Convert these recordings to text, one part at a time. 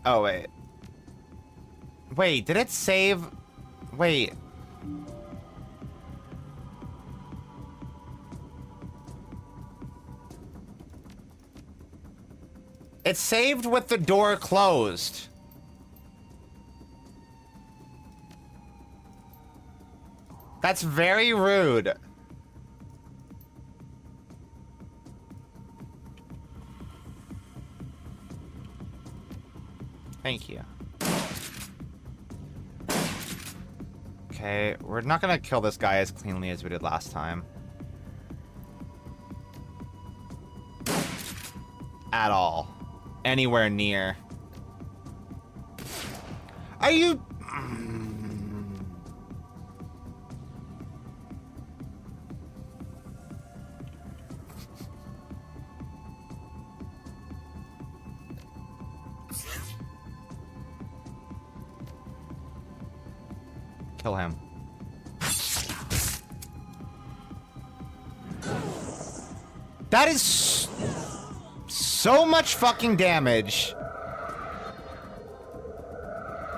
Oh, wait. Wait, did it save? Wait. It saved with the door closed. That's very rude. Thank you. Okay, we're not gonna kill this guy as cleanly as we did last time. At all. Anywhere near. Are you... Kill him. That is so much fucking damage.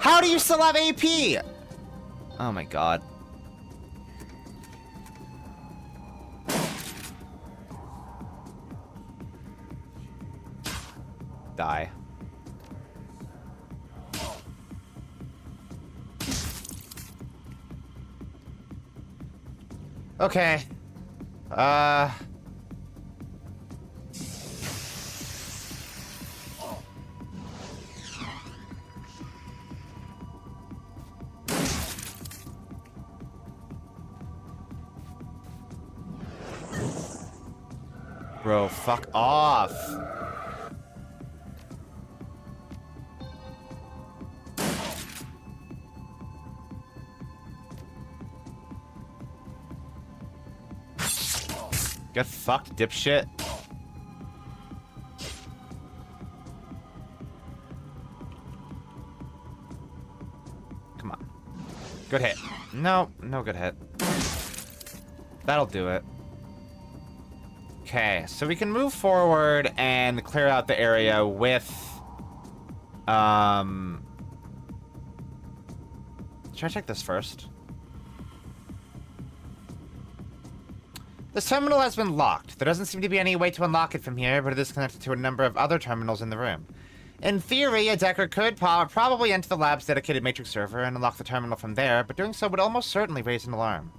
How do you still have AP? Oh my god. Die. Okay. Bro, fuck off. Get fucked, dipshit. Come on. Good hit. No, no good hit. That'll do it. Okay, so we can move forward and clear out the area with... Should I check this first? This terminal has been locked. There doesn't seem to be any way to unlock it from here, but it is connected to a number of other terminals in the room. In theory, a Decker could probably enter the lab's dedicated Matrix server and unlock the terminal from there, but doing so would almost certainly raise an alarm.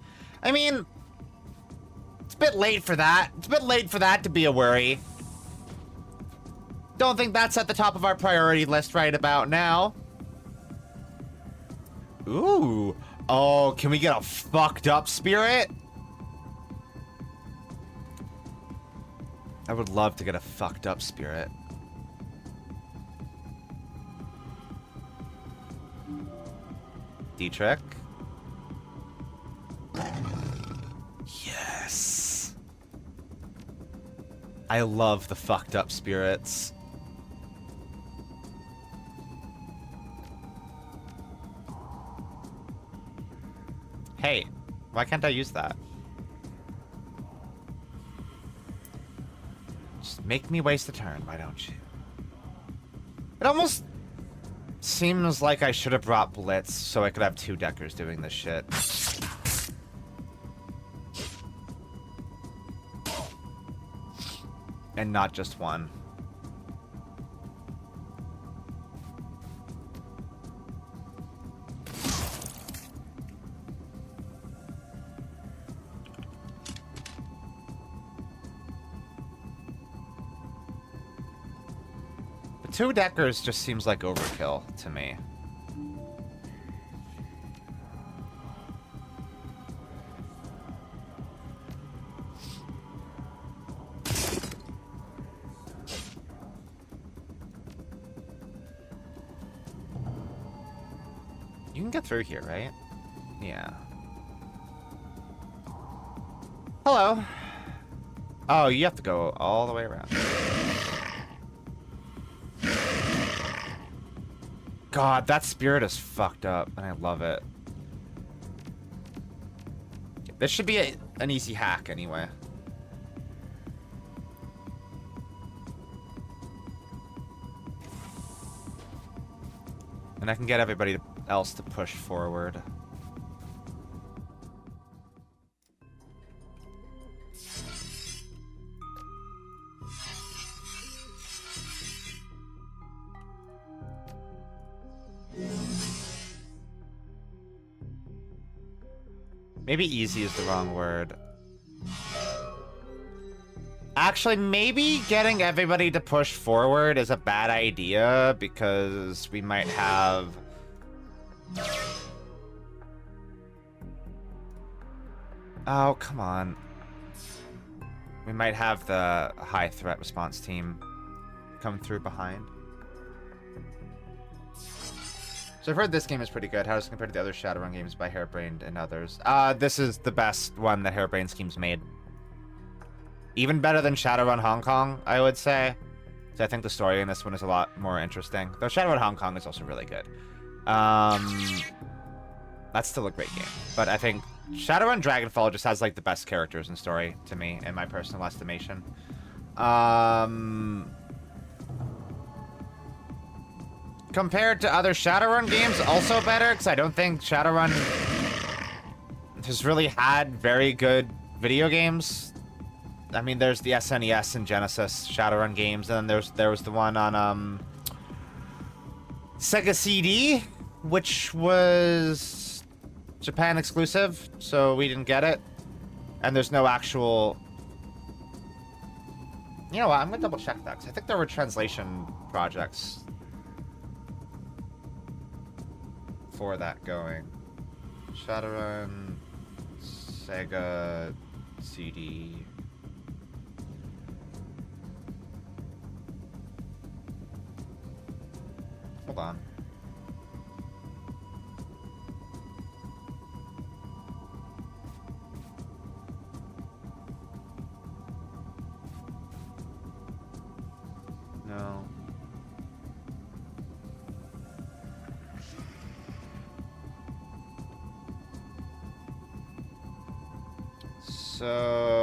I mean... It's a bit late for that. It's a bit late for that to be a worry. Don't think that's at the top of our priority list right about now. Ooh. Oh, can we get a fucked up spirit? I would love to get a fucked up spirit. Dietrich. Yes. I love the fucked up spirits. Hey, why can't I use that? Just make me waste a turn, why don't you? It almost seems like I should have brought Blitz so I could have two Deckers doing this shit. And not just one. The two Deckers just seems like overkill to me. You can get through here, right? Yeah. Hello. Oh, you have to go all the way around. God, that spirit is fucked up, and I love it. This should be an easy hack, anyway. And I can get everybody else to push forward. Maybe easy is the wrong word. Actually, maybe getting everybody to push forward is a bad idea because we might have... Oh, come on. We might have the high threat response team come through behind. So I've heard this game is pretty good. How does it compare to the other Shadowrun games by Harebrained and others? This is the best one that Harebrained Schemes made. Even better than Shadowrun Hong Kong, I would say. So I think the story in this one is a lot more interesting. Though Shadowrun Hong Kong is also really good. That's still a great game. But I think Shadowrun Dragonfall just has like the best characters and story to me, in my personal estimation. Compared to other Shadowrun games, also better, because I don't think Shadowrun has really had very good video games. I mean, there's the SNES and Genesis Shadowrun games, and then there was the one on Sega CD, which was Japan exclusive, so we didn't get it. And there's no actual... You know what, I'm gonna double check that, because I think there were translation projects for that going. Shadowrun, Sega CD. Hold on. No. So...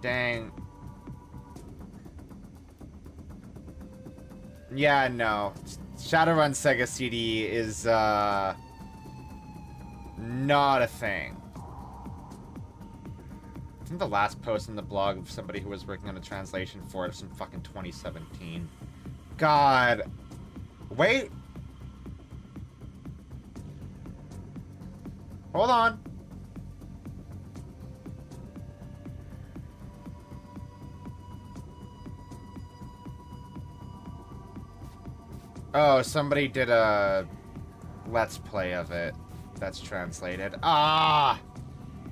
Dang. Yeah, no. Shadowrun Sega CD is, not a thing. I think the last post on the blog of somebody who was working on a translation for it was from fucking 2017. God. Wait. Hold on. Oh, somebody did a Let's Play of it that's translated. Ah!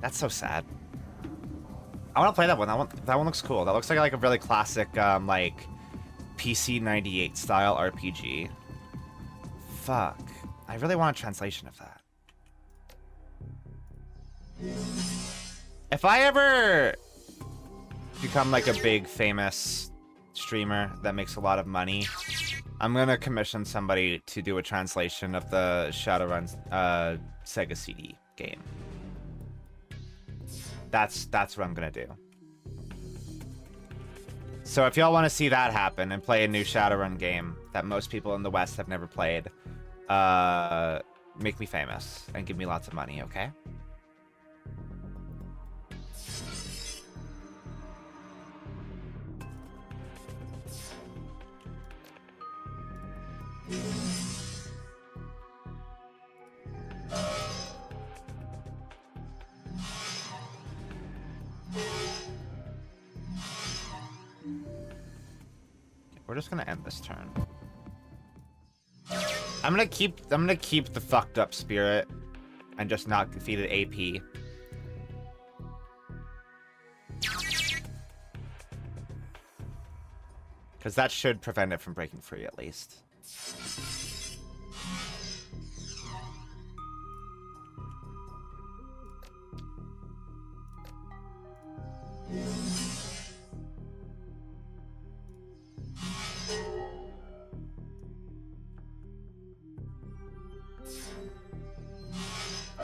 That's so sad. I want to play that one. That one looks cool. That looks like a really classic, like, PC 98 style RPG. Fuck. I really want a translation of that. If I ever become, like, a big, famous streamer that makes a lot of money, I'm gonna commission somebody to do a translation of the Shadowrun Sega CD game. That's what I'm gonna do. So if y'all want to see that happen and play a new Shadowrun game that most people in the West have never played, make me famous and give me lots of money, okay? We're just gonna end this turn. I'm gonna keep the fucked up spirit and just not defeat an AP. Because that should prevent it from breaking free at least.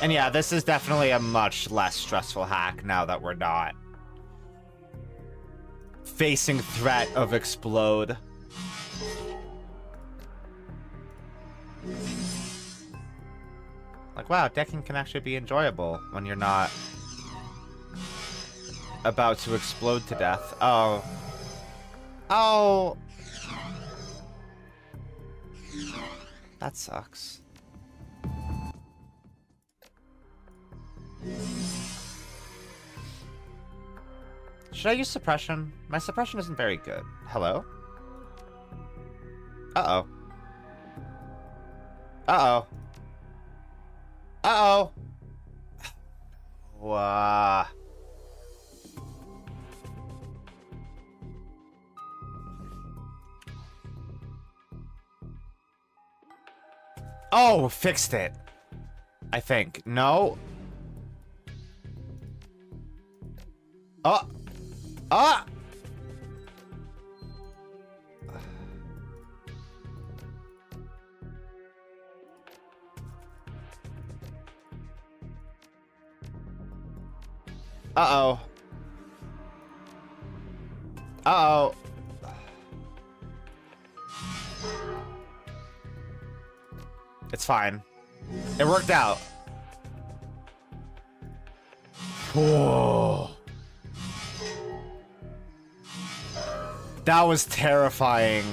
And yeah, this is definitely a much less stressful hack now that we're not facing threat of explode. Like, wow, decking can actually be enjoyable when you're not about to explode to death. Oh. Oh. That sucks. Should I use suppression? My suppression isn't very good. Hello? Uh-oh. Uh-oh. Uh-oh. Wow. Oh, fixed it. I think. No. Oh. Ah! Uh-oh. Uh-oh. It's fine. It worked out. Whoa. That was terrifying.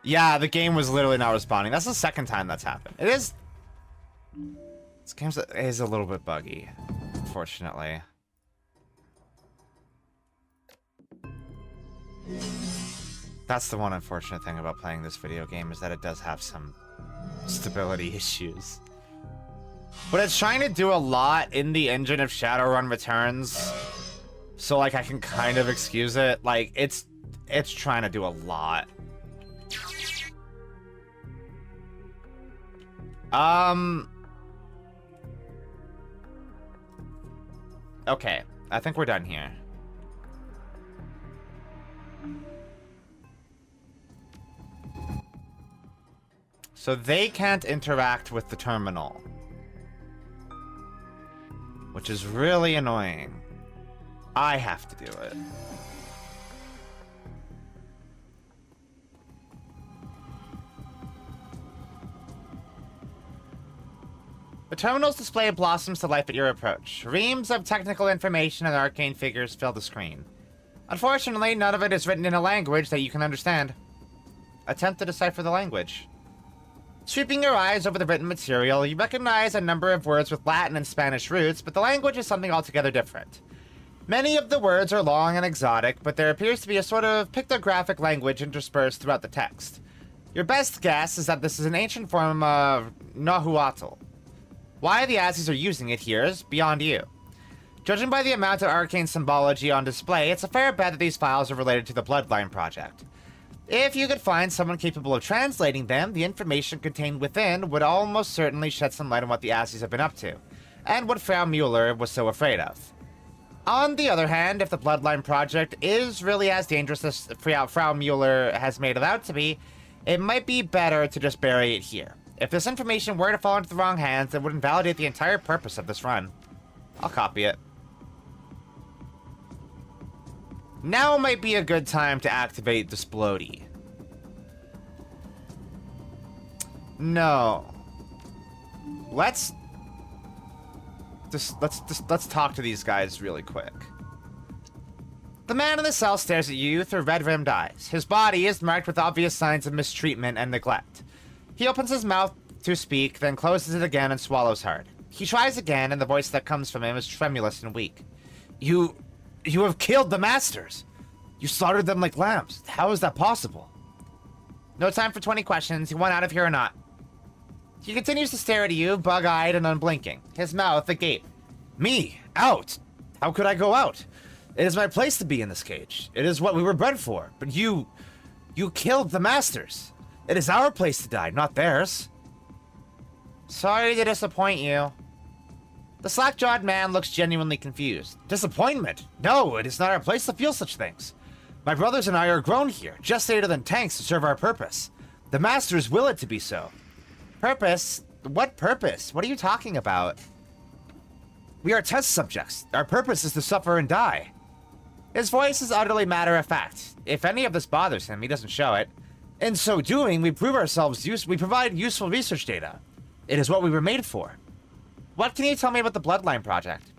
Yeah, the game was literally not responding. That's the second time that's happened. It is... This game is a little bit buggy, unfortunately. That's the one unfortunate thing about playing this video game, is that it does have some stability issues. But it's trying to do a lot in the engine of Shadowrun Returns, so like I can kind of excuse it. Like it's trying to do a lot. Okay, I think we're done here. So they can't interact with the terminal, which is really annoying. I have to do it. The terminal's display blossoms to life at your approach. Reams of technical information and arcane figures fill the screen. Unfortunately, none of it is written in a language that you can understand. Attempt to decipher the language. Sweeping your eyes over the written material, you recognize a number of words with Latin and Spanish roots, but the language is something altogether different. Many of the words are long and exotic, but there appears to be a sort of pictographic language interspersed throughout the text. Your best guess is that this is an ancient form of Nahuatl. Why the Aussies are using it here is beyond you. Judging by the amount of arcane symbology on display, it's a fair bet that these files are related to the Bloodline Project. If you could find someone capable of translating them, the information contained within would almost certainly shed some light on what the Aussies have been up to, and what Frau Mueller was so afraid of. On the other hand, if the Bloodline Project is really as dangerous as Frau Mueller has made it out to be, it might be better to just bury it here. If this information were to fall into the wrong hands, it would invalidate the entire purpose of this run. I'll copy it. Now might be a good time to activate the Splody. No. Let's talk to these guys really quick. The man in the cell stares at you through red-rimmed eyes. His body is marked with obvious signs of mistreatment and neglect. He opens his mouth to speak, then closes it again and swallows hard. He tries again, and the voice that comes from him is tremulous and weak. You have killed the masters. You slaughtered them like lambs. How is that possible? No time for 20 questions. You want out of here or not? He continues to stare at you, bug-eyed and unblinking, his mouth agape. Me? Out? How could I go out? It is my place to be in this cage. It is what we were bred for. But you killed the masters. It is our place to die, not theirs. Sorry to disappoint you. The slack-jawed man looks genuinely confused. Disappointment? No, it is not our place to feel such things. My brothers and I are grown here, gestated than tanks to serve our purpose. The masters will it to be so. Purpose? What purpose? What are you talking about? We are test subjects. Our purpose is to suffer and die. His voice is utterly matter-of-fact. If any of this bothers him, he doesn't show it. In so doing, we prove ourselves we provide useful research data. It is what we were made for. What can you tell me about the Bloodline Project?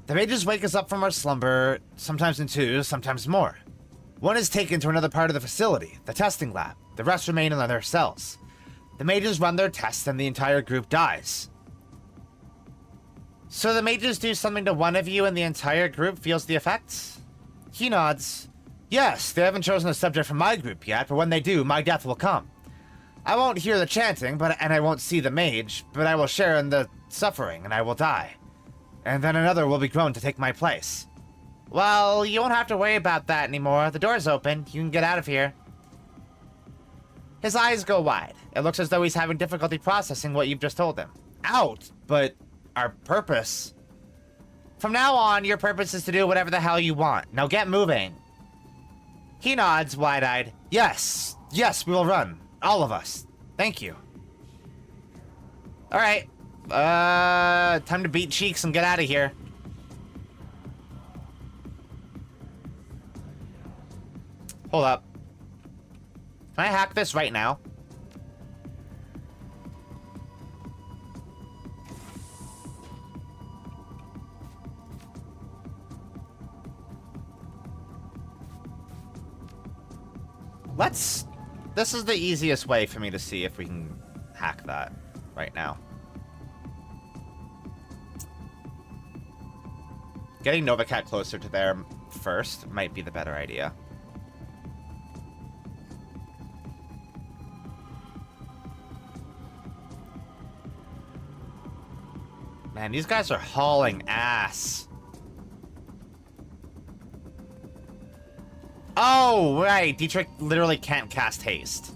The mages wake us up from our slumber, sometimes in two, sometimes more. One is taken to another part of the facility, the testing lab. The rest remain in their cells. The mages run their tests and the entire group dies. So the mages do something to one of you and the entire group feels the effects? He nods. Yes, they haven't chosen a subject from my group yet, but when they do, my death will come. I won't hear the chanting, and I won't see the mage, but I will share in the suffering, and I will die. And then another will be grown to take my place. Well, you won't have to worry about that anymore. The door's open. You can get out of here. His eyes go wide. It looks as though he's having difficulty processing what you've just told him. Out? But our purpose? From now on, your purpose is to do whatever the hell you want. Now get moving. He nods, wide-eyed. Yes. Yes, we will run. All of us. Thank you. Alright. Time to beat cheeks and get out of here. Hold up. Can I hack this right now? This is the easiest way for me to see if we can hack that right now. Getting Novacat closer to there first might be the better idea. Man, these guys are hauling ass. Oh, right. Dietrich literally can't cast haste.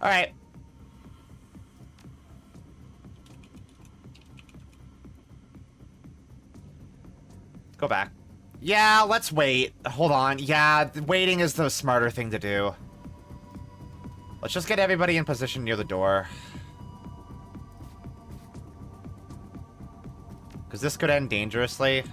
Alright. Go back. Yeah, let's wait. Hold on. Yeah, waiting is the smarter thing to do. Let's just get everybody in position near the door. Because this could end dangerously.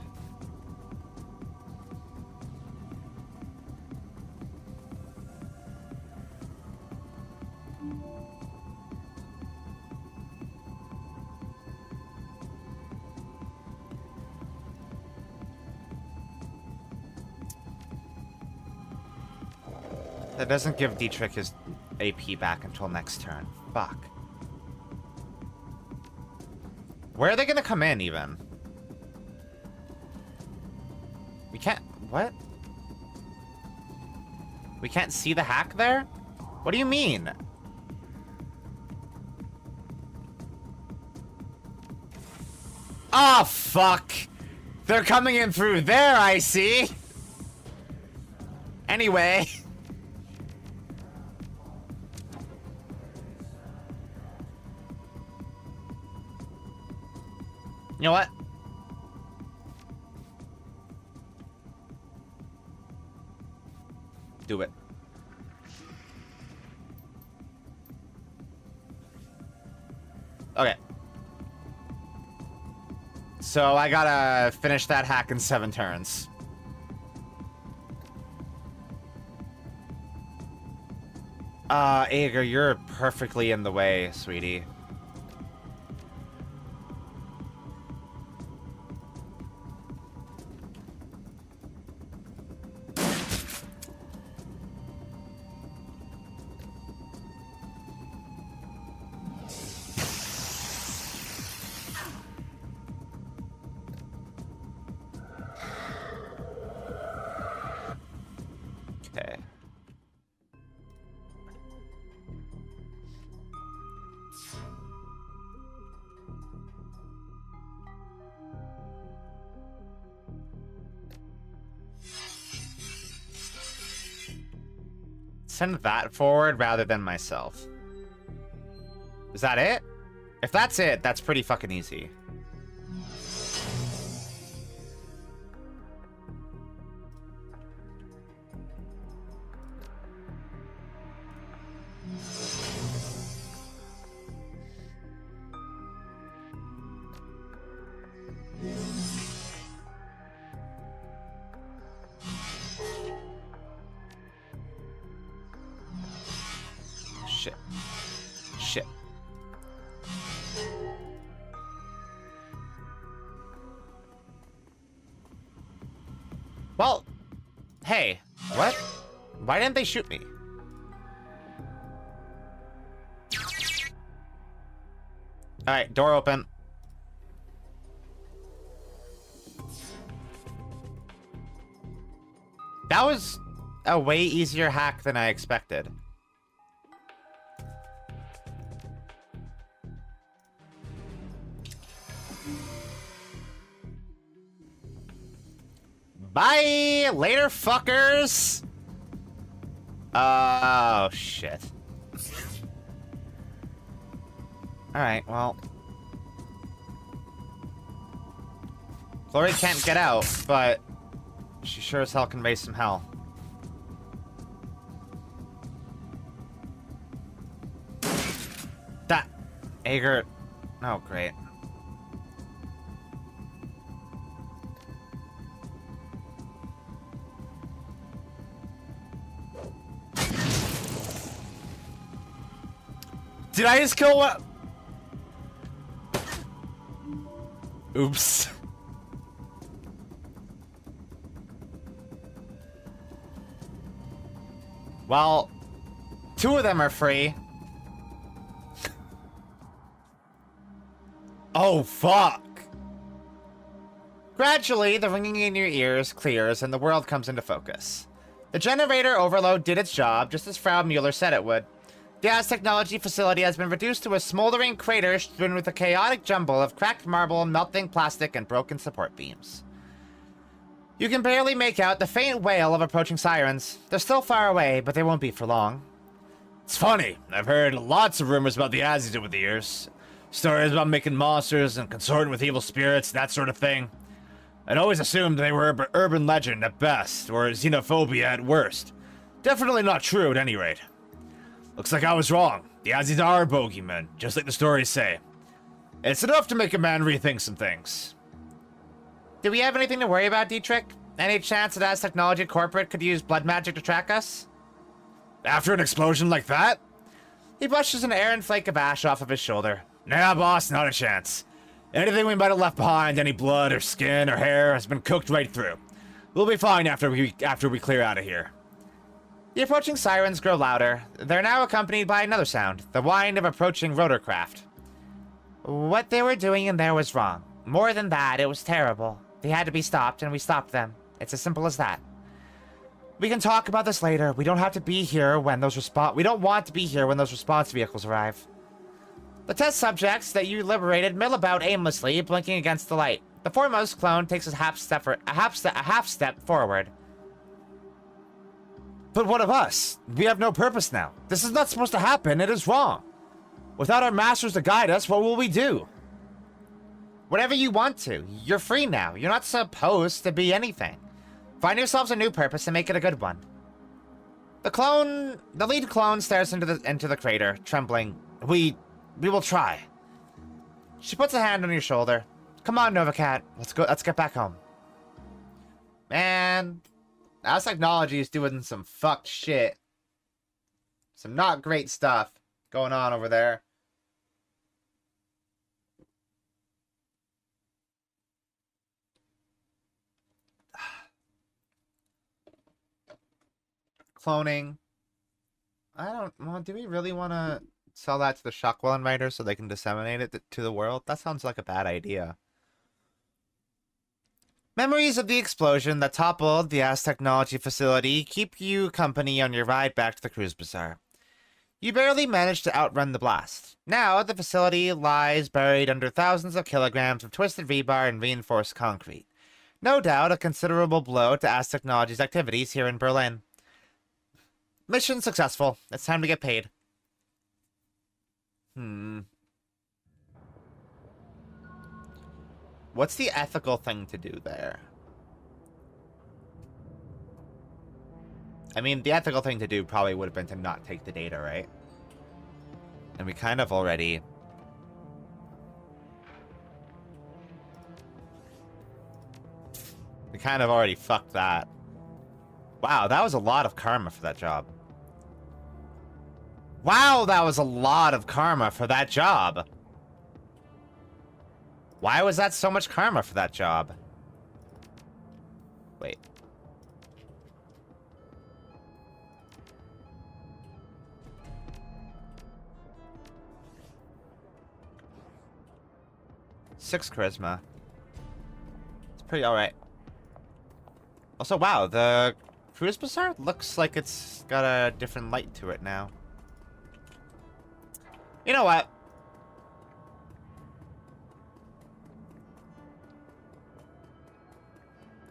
That doesn't give Dietrich his AP back until next turn. Fuck. Where are they gonna come in, even? We can't... What? We can't see the hack there? What do you mean? Oh, fuck! They're coming in through there, I see! Anyway... You know what? Do it. Okay. So I gotta finish that hack in 7 turns. Aegir, you're perfectly in the way, sweetie. Send that forward rather than myself. Is that it? If that's it, that's pretty fucking easy. Shit. Shit. Well, hey, what? Why didn't they shoot me? Alright, door open. That was a way easier hack than I expected. Bye! Later, fuckers! Oh, shit. Alright, well. Glory can't get out, but she sure as hell can raise some hell. That Ager. Oh, great. Did I just kill what? Oops. Well, 2 of them are free. Oh, fuck. Gradually, the ringing in your ears clears and the world comes into focus. The generator overload did its job, just as Frau Mueller said it would. The Az Technology facility has been reduced to a smoldering crater strewn with a chaotic jumble of cracked marble, melting plastic, and broken support beams. You can barely make out the faint wail of approaching sirens. They're still far away, but they won't be for long. It's funny. I've heard lots of rumors about the Azis over the years. Stories about making monsters and consorting with evil spirits, that sort of thing. I'd always assumed they were urban legend at best, or xenophobia at worst. Definitely not true at any rate. Looks like I was wrong. The Azis are bogeymen, just like the stories say. It's enough to make a man rethink some things. Do we have anything to worry about, Dietrich? Any chance that Az Technology Corporate could use blood magic to track us? After an explosion like that? He brushes an errant flake of ash off of his shoulder. Nah, boss, not a chance. Anything we might have left behind, any blood or skin or hair, has been cooked right through. We'll be fine after we clear out of here. The approaching sirens grow louder. They're now accompanied by another sound, the whine of approaching rotorcraft. What they were doing in there was wrong. More than that, it was terrible. They had to be stopped, and we stopped them. It's as simple as that. We can talk about this later. We don't have to be here when we don't want to be here when those response vehicles arrive. The test subjects that you liberated mill about aimlessly, blinking against the light. The foremost clone takes a half step forward. But what of us? We have no purpose now. This is not supposed to happen. It is wrong. Without our masters to guide us, what will we do? Whatever you want to. You're free now. You're not supposed to be anything. Find yourselves a new purpose and make it a good one. The lead clone stares into the crater, trembling. We will try. She puts a hand on your shoulder. Come on, Novacat. Let's get back home. Man, Az Technology is doing some fucked shit. Some not great stuff going on over there. Cloning. Well, do we really want to sell that to the Shockwell writers so they can disseminate it to the world? That sounds like a bad idea. Memories of the explosion that toppled the Az Technology facility keep you company on your ride back to the cruise bazaar. You barely managed to outrun the blast. Now, the facility lies buried under thousands of kilograms of twisted rebar and reinforced concrete. No doubt a considerable blow to Az Technology's activities here in Berlin. Mission successful. It's time to get paid. What's the ethical thing to do there? I mean, the ethical thing to do probably would have been to not take the data, right? And we kind of already... fucked that. Wow, that was a lot of karma for that job. Wow, that was a lot of karma for that job. Why was that so much karma for that job? Wait. Six charisma. It's pretty alright. Also, wow, the Cruise Bazaar looks like it's got a different light to it now. You know what?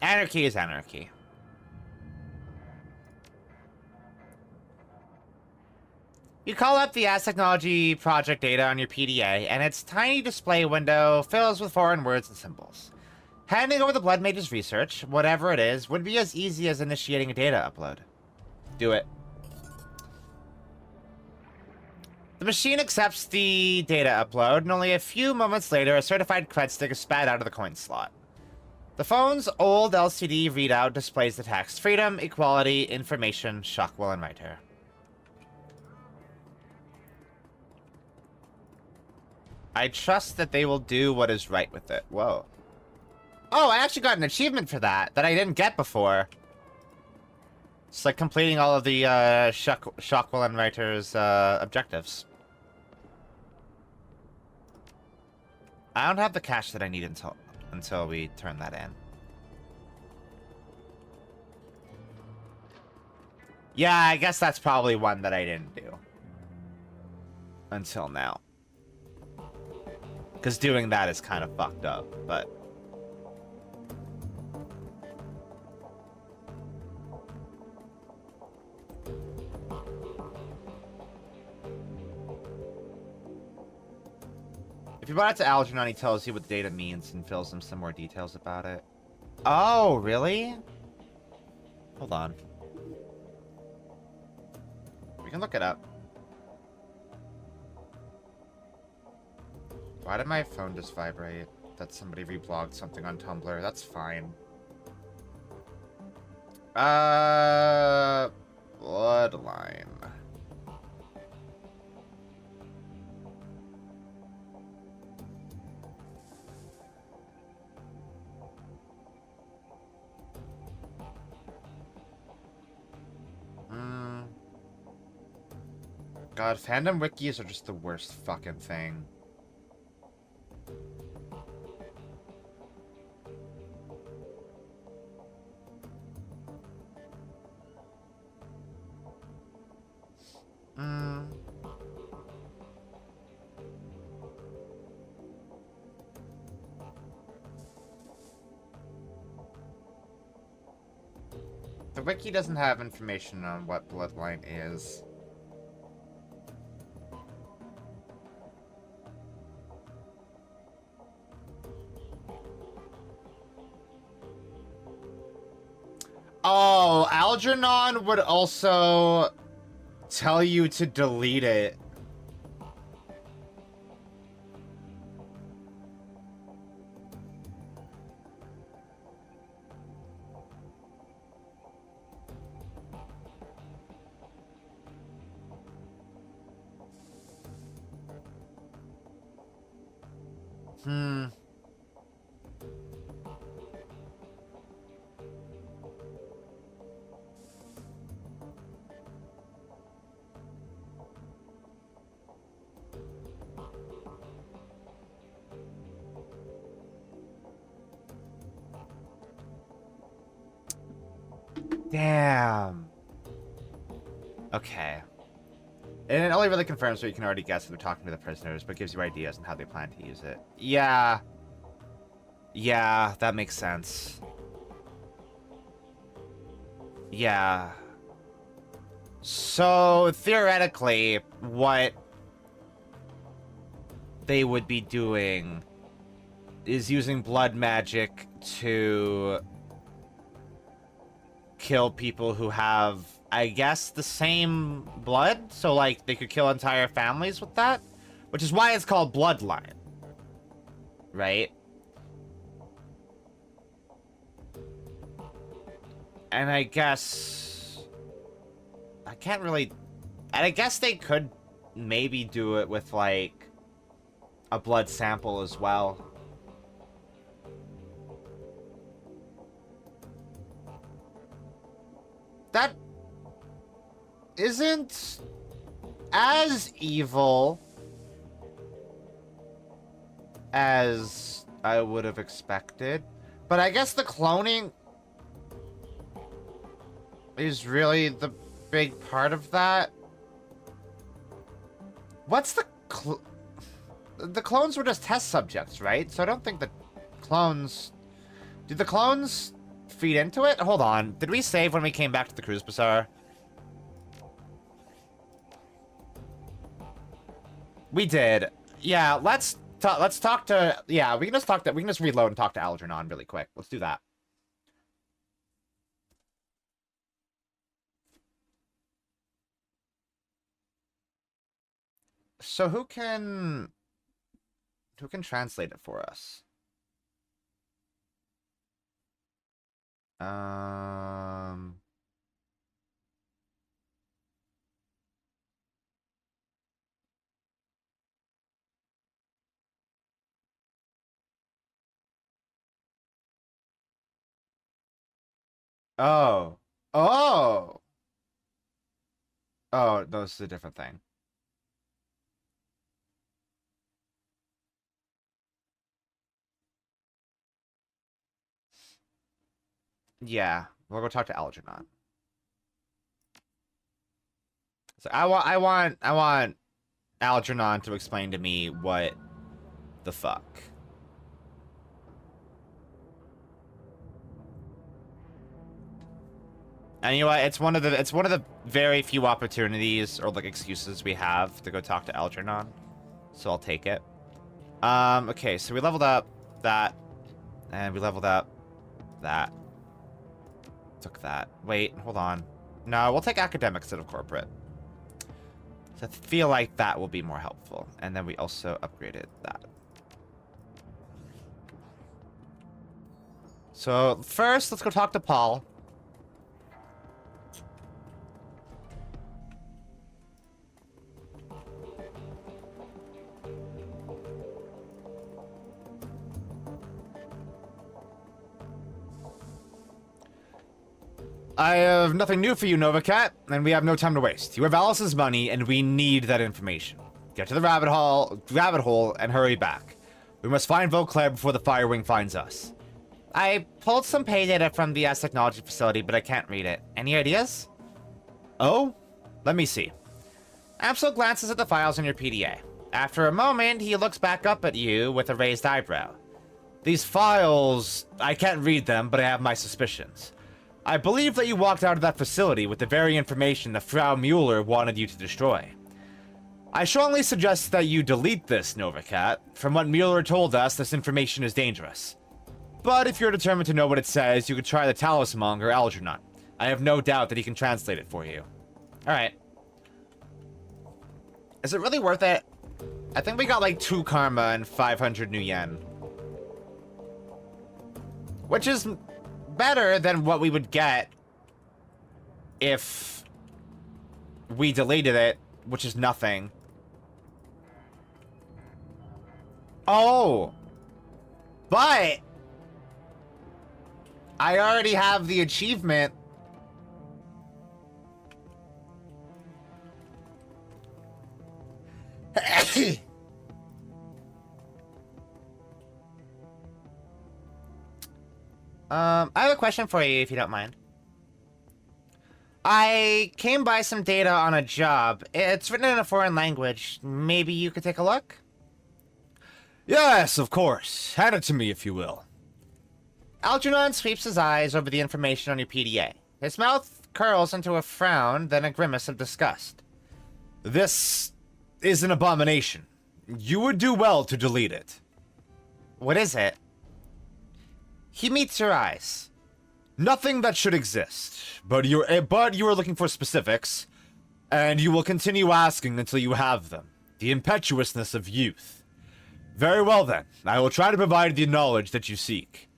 Anarchy is anarchy. You call up the Ass Technology project data on your PDA, and its tiny display window fills with foreign words and symbols. Handing over the Blood Mage's research, whatever it is, would be as easy as initiating a data upload. Do it. The machine accepts the data upload, and only a few moments later, a certified cred stick is spat out of the coin slot. The phone's old LCD readout displays the text: Freedom, Equality, Information, Shockwell and Writer. I trust that they will do what is right with it. Whoa. Oh, I actually got an achievement for that I didn't get before. It's like completing all of the Shockwell and Writer's objectives. I don't have the cash that I need until we turn that in. Yeah, I guess that's probably one that I didn't do. Until now. Because doing that is kind of fucked up, but... If you brought it to Algernon, he tells you what the data means and fills in some more details about it. Oh, really? Hold on. We can look it up. Why did my phone just vibrate? That somebody reblogged something on Tumblr. That's fine. Bloodline. God, fandom wikis are just the worst fucking thing. The wiki doesn't have information on what bloodline is. Oh, Algernon would also tell you to delete it. Damn. Okay. And it only really confirms what you can already guess if they're talking to the prisoners, but gives you ideas on how they plan to use it. Yeah. Yeah, that makes sense. Yeah. So, theoretically, what they would be doing is using blood magic to kill people who have, I guess, the same blood. So, like, they could kill entire families with that. Which is why it's called Bloodline. Right? And I guess... I can't really... And I guess they could maybe do it with, like, a blood sample as well. That isn't as evil as I would have expected. But I guess the cloning is really the big part of that. What's the clones were just test subjects, right? So I don't think the clones... Did the clones feed into it? Hold on. Did we save when we came back to the Cruise Bazaar? We did. Yeah, let's talk to... Yeah, we can just reload and talk to Algernon really quick. Let's do that. So who can translate it for us? Oh. Oh! Oh, no, this is a different thing. Yeah, we'll go talk to Algernon. So I want Algernon to explain to me what the fuck. And you know what? It's one of the very few opportunities or like excuses we have to go talk to Algernon. So I'll take it. Okay, so we leveled up that, and we leveled up that. Took that. Wait, hold on. No, we'll take academic instead of corporate. So I feel like that will be more helpful. And then we also upgraded that. So first, let's go talk to Paul. I have nothing new for you, Novacat, and we have no time to waste. You have Alice's money, and we need that information. Get to the rabbit hole, and hurry back. We must find Vauclair before the Firewing finds us. I pulled some pay data from the technology facility, but I can't read it. Any ideas? Oh? Let me see. Absol glances at the files in your PDA. After a moment, he looks back up at you with a raised eyebrow. These files, I can't read them, but I have my suspicions. I believe that you walked out of that facility with the very information that Frau Mueller wanted you to destroy. I strongly suggest that you delete this, Novacat. From what Mueller told us, this information is dangerous. But if you're determined to know what it says, you could try the Talismonger Algernon. I have no doubt that he can translate it for you. Alright. Is it really worth it? I think we got like 2 karma and 500 new yen. Which is better than what we would get if we deleted it, which is nothing. Oh! But I already have the achievement. I have a question for you, if you don't mind. I came by some data on a job. It's written in a foreign language. Maybe you could take a look? Yes, of course. Hand it to me, if you will. Algernon sweeps his eyes over the information on your PDA. His mouth curls into a frown, then a grimace of disgust. This is an abomination. You would do well to delete it. What is it? He meets your eyes. Nothing that should exist, but you are looking for specifics, and you will continue asking until you have them. The impetuousness of youth. Very well then, I will try to provide the knowledge that you seek.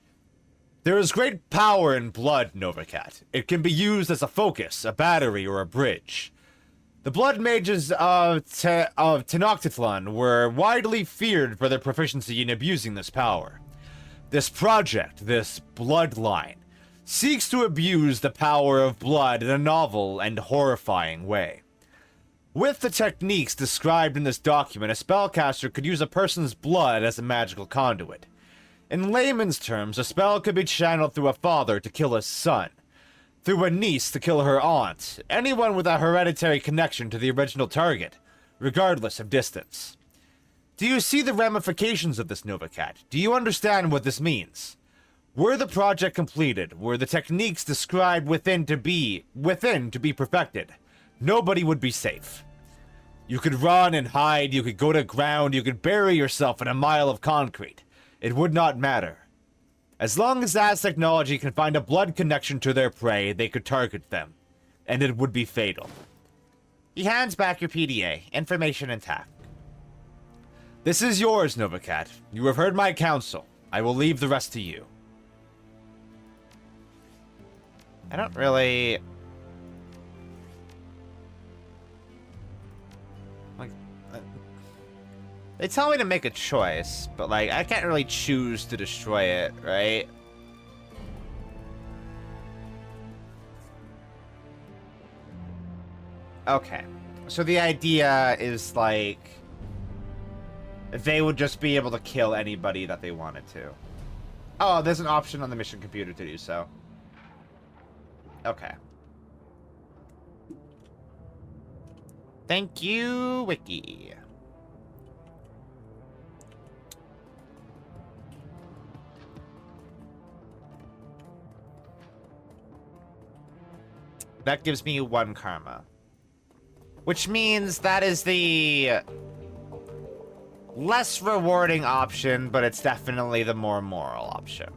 There is great power in blood, Novacat. It can be used as a focus, a battery, or a bridge. The blood mages of Tenochtitlan were widely feared for their proficiency in abusing this power. This project, this bloodline, seeks to abuse the power of blood in a novel and horrifying way. With the techniques described in this document, a spellcaster could use a person's blood as a magical conduit. In layman's terms, a spell could be channeled through a father to kill his son, through a niece to kill her aunt, anyone with a hereditary connection to the original target, regardless of distance. Do you see the ramifications of this, Novacat? Do you understand what this means? Were the project completed, were the techniques described within to be perfected, nobody would be safe. You could run and hide, you could go to ground, you could bury yourself in a mile of concrete. It would not matter. As long as that technology can find a blood connection to their prey, they could target them. And it would be fatal. He hands back your PDA. Information intact. This is yours, Novacat. You have heard my counsel. I will leave the rest to you. I don't really... Like... They tell me to make a choice, but, like, I can't really choose to destroy it, right? Okay. So the idea is, like... they would just be able to kill anybody that they wanted to. Oh, there's an option on the mission computer to do so. Okay. Thank you, Wiki. That gives me 1 karma. Which means that is the less rewarding option, but it's definitely the more moral option.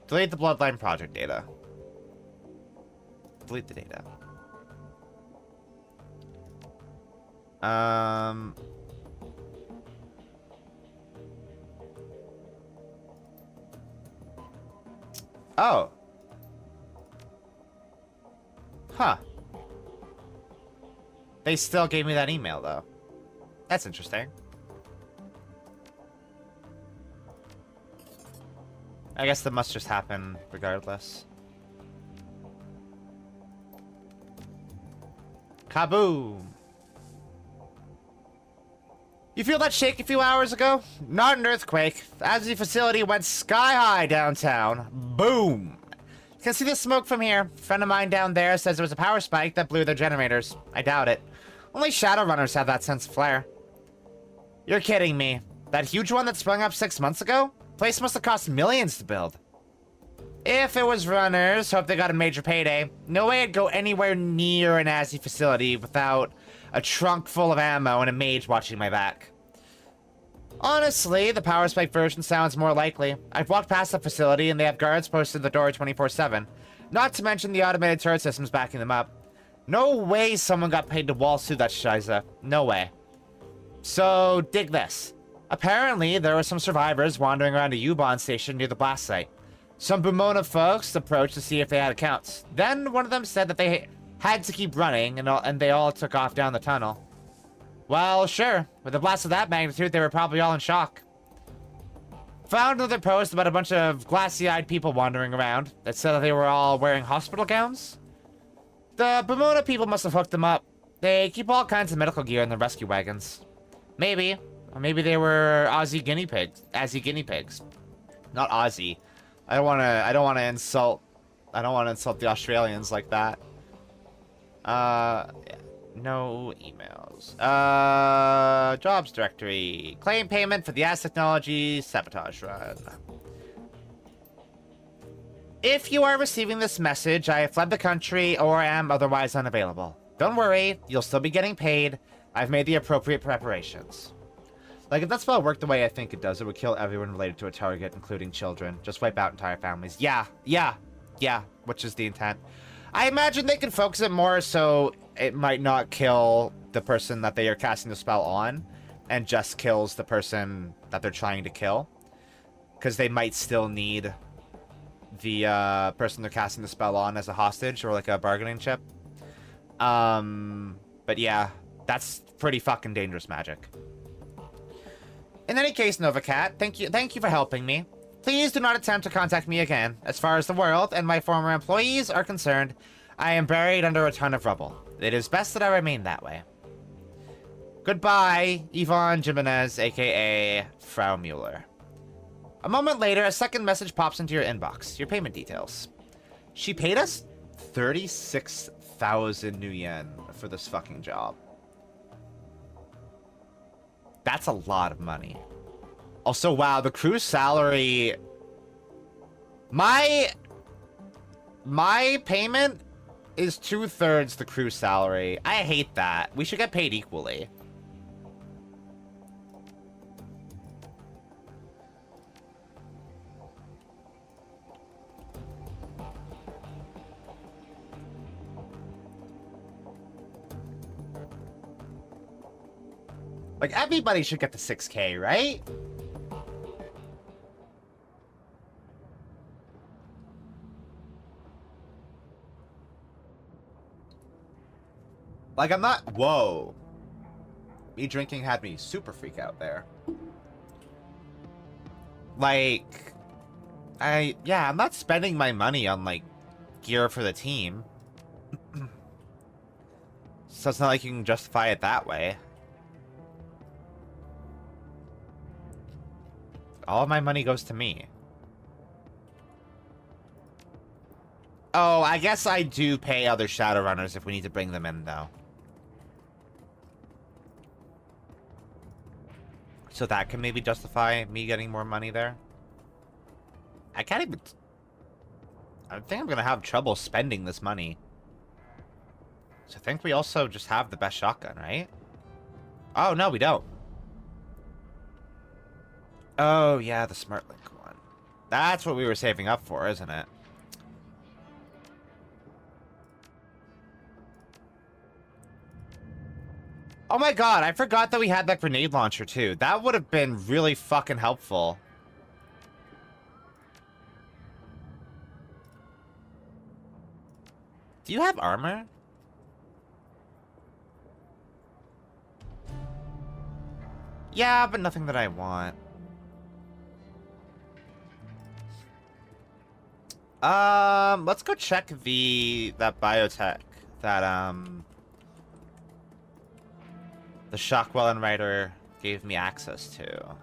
Delete the Bloodline project data. Delete the data. Oh. Huh. They still gave me that email, though. That's interesting. I guess that must just happen regardless. Kaboom! You feel that shake a few hours ago? Not an earthquake, as the facility went sky high downtown. Boom! You can see the smoke from here. A friend of mine down there says there was a power spike that blew their generators. I doubt it. Only Shadowrunners have that sense of flair. You're kidding me. That huge one that sprung up 6 months ago? Place must have cost millions to build. If it was runners, hope they got a major payday. No way I'd go anywhere near an Azzy facility without a trunk full of ammo and a mage watching my back. Honestly, the power spike version sounds more likely. I've walked past the facility and they have guards posted at the door 24/7. Not to mention the automated turret systems backing them up. No way someone got paid to wall suit that shiza. No way. So, dig this. Apparently, there were some survivors wandering around a U-Bahn station near the blast site. Some Bumona folks approached to see if they had accounts. Then one of them said that they had to keep running, and they all took off down the tunnel. Well, sure. With a blast of that magnitude, they were probably all in shock. Found another post about a bunch of glassy-eyed people wandering around that said that they were all wearing hospital gowns. The Bumona people must have hooked them up. They keep all kinds of medical gear in the rescue wagons. Maybe. Or maybe they were Aussie guinea pigs. Not Aussie. I don't wanna insult the Australians like that. Yeah. No emails. Jobs directory. Claim payment for the Ass Technology sabotage run. If you are receiving this message, I have fled the country or am otherwise unavailable. Don't worry, you'll still be getting paid. I've made the appropriate preparations. Like, if that spell worked the way I think it does, it would kill everyone related to a target, including children. Just wipe out entire families. Yeah, which is the intent. I imagine they can focus it more so it might not kill the person that they are casting the spell on, and just kills the person that they're trying to kill. Because they might still need the person they're casting the spell on as a hostage or like a bargaining chip. But yeah, that's pretty fucking dangerous magic. In any case, Novacat, thank you for helping me. Please do not attempt to contact me again. As far as the world and my former employees are concerned, I am buried under a ton of rubble. It is best that I remain that way. Goodbye, Yvonne Jimenez, aka Frau Mueller. A moment later, a second message pops into your inbox. Your payment details. She paid us 36,000 new yen for this fucking job. That's a lot of money. Also, wow, the crew salary... My payment is 2/3 the crew salary. I hate that. We should get paid equally. Like, everybody should get the 6K, right? Like, I'm not... Whoa. Me drinking had me super freak out there. Like... Yeah, I'm not spending my money on, like, gear for the team. So it's not like you can justify it that way. All of my money goes to me. Oh, I guess I do pay other Shadowrunners if we need to bring them in, though. So that can maybe justify me getting more money there. I can't even... I think I'm gonna have trouble spending this money. So I think we also just have the best shotgun, right? Oh, no, we don't. Oh, yeah, the Smart Link one. That's what we were saving up for, isn't it? Oh my god, I forgot that we had that grenade launcher, too. That would have been really fucking helpful. Do you have armor? Yeah, but nothing that I want. Let's go check that biotech that, the Shockwell Writer gave me access to.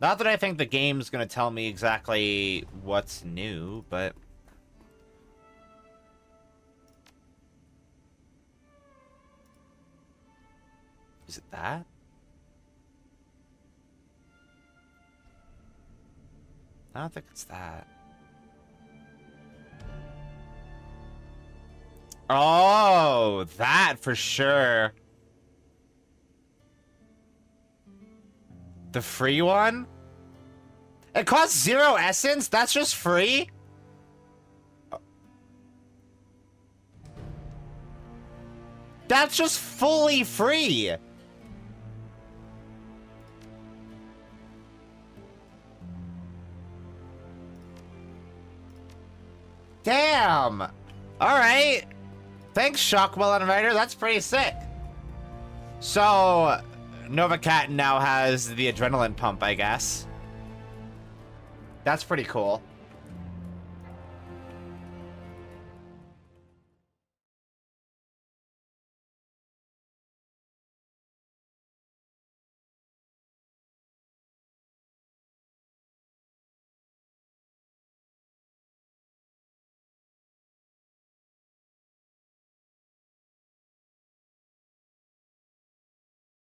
Not that I think the game's gonna tell me exactly what's new, but... Is it that? I don't think it's that. Oh, that for sure. The free one? It costs 0 essence? That's just free? That's just fully free. Damn. All right. Thanks, Shockwell and Writer. That's pretty sick. So, Novacat now has the adrenaline pump, I guess. That's pretty cool.